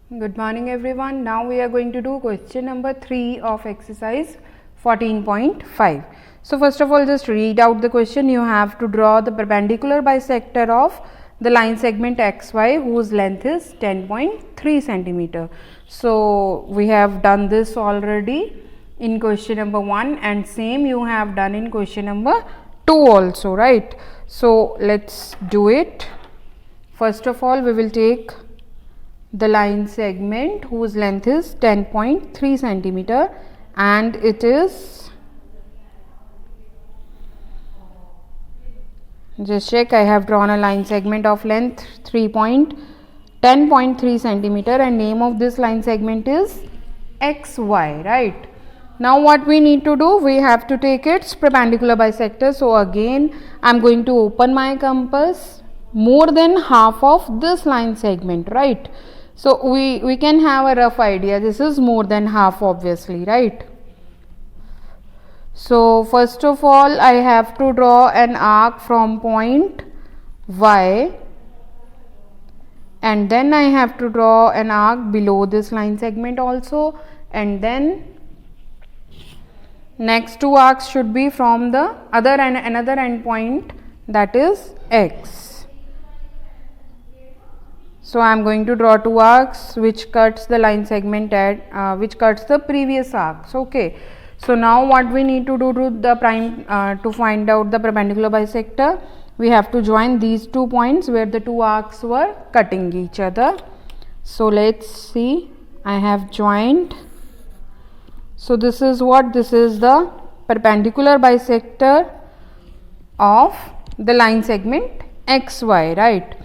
Good morning everyone. Now we are going to do question number 3 of exercise 14.5. So first of all, just read out the question. You have to draw the perpendicular bisector of the line segment XY whose length is 10.3 centimeter. So we have done this already in question number 1 and same you have done in question number 2 also, right? So let's do it. First of all, we will take the line segment whose length is 10.3 centimeter and it is, just check, I have drawn a line segment of length 10.3 centimeter and name of this line segment is XY, right? Now what we need to do, we have to take its perpendicular bisector. So again I am going to open my compass more than half of this line segment, right? So we can have a rough idea. This is more than half obviously, right? So first of all, I have to draw an arc from point Y and then I have to draw an arc below this line segment also, and then next two arcs should be from the other and another endpoint, that is X. So I am going to draw two arcs which cuts the line segment at which cuts the previous arcs. Okay. So now what we need to do to find out the perpendicular bisector, we have to join these 2 points where the two arcs were cutting each other. So let's see. I have joined. So this is what? This is the perpendicular bisector of the line segment XY, right?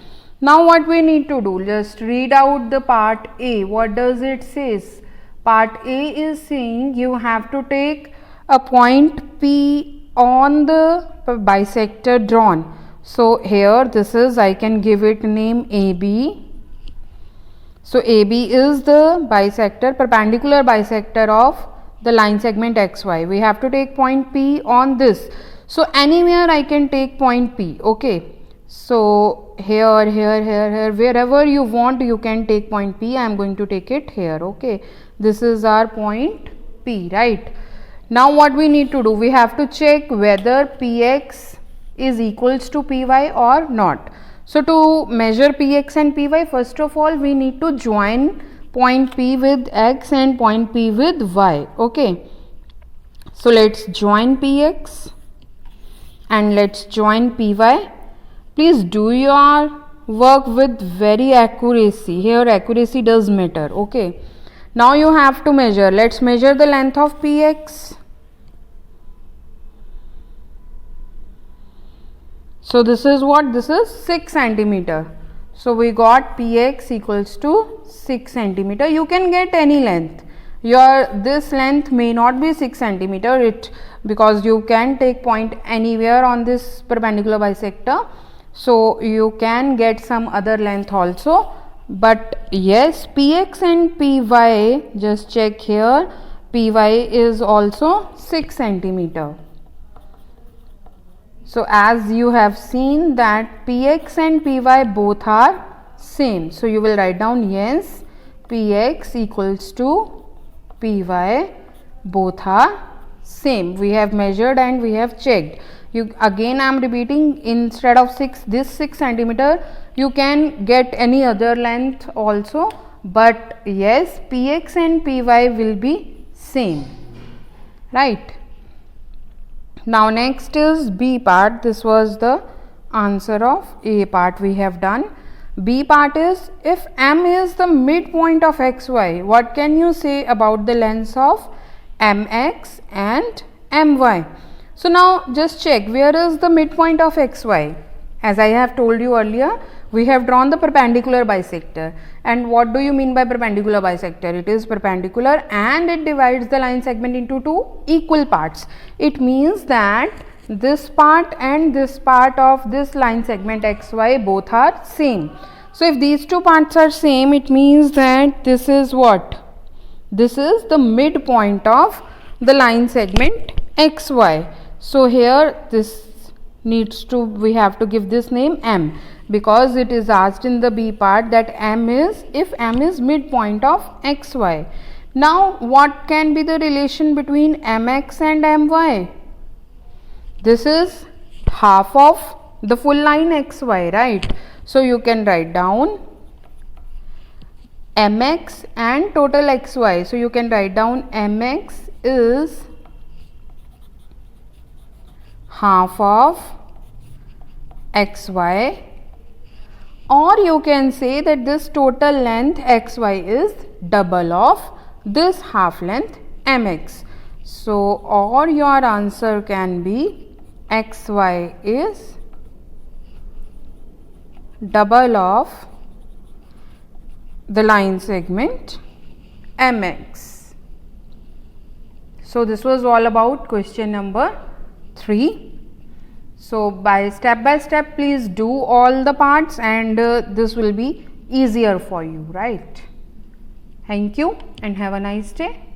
Now what we need to do, just read out the part A. What does it says? Part A is saying you have to take a point P on the bisector drawn. So here this is, I can give it name AB. So AB is the bisector, perpendicular bisector of the line segment XY. We have to take point P on this. So anywhere I can take point P, okay. So here, wherever you want you can take point P. I am going to take it here, okay. This is our point P, right. Now what we need to do, we have to check whether Px is equals to Py or not. So to measure Px and Py, first of all we need to join point P with X and point P with Y, okay. So let's join Px and let's join Py. Please do your work with very accuracy. Here accuracy does matter, okay. Now you have to measure. Let's measure the length of Px. So this is what? This is 6 centimeter. So we got Px equals to 6 centimeter. You can get any length. This length may not be 6 centimeter because you can take point anywhere on this perpendicular bisector. So you can get some other length also, but yes, Px and Py, just check here, Py is also 6 centimeter. So as you have seen that Px and Py both are same. So you will write down yes, Px equals to Py, both are same. We have measured and we have checked. Again I am repeating, instead of 6 centimeter you can get any other length also, but yes, Px and Py will be same, right. Now next is B part. This was the answer of A part we have done. B part is, if M is the midpoint of XY, what can you say about the lengths of MX and MY? So now just check, where is the midpoint of XY? As I have told you earlier, we have drawn the perpendicular bisector. And what do you mean by perpendicular bisector? It is perpendicular and it divides the line segment into two equal parts. It means that this part and this part of this line segment XY both are same. So if these two parts are same, it means that this is what? This is the midpoint of the line segment XY. So here we have to give this name M. because it is asked in the B part that if M is midpoint of xy. Now what can be the relation between mx and my? This is half of the full line xy, right? So you can write down mx and total xy. So you can write down mx is half of xy, or you can say that this total length xy is double of this half length mx. So or your answer can be xy is double of the line segment mx. So this was all about question number 3. So by step, please do all the parts, and this will be easier for you, right? Thank you and have a nice day.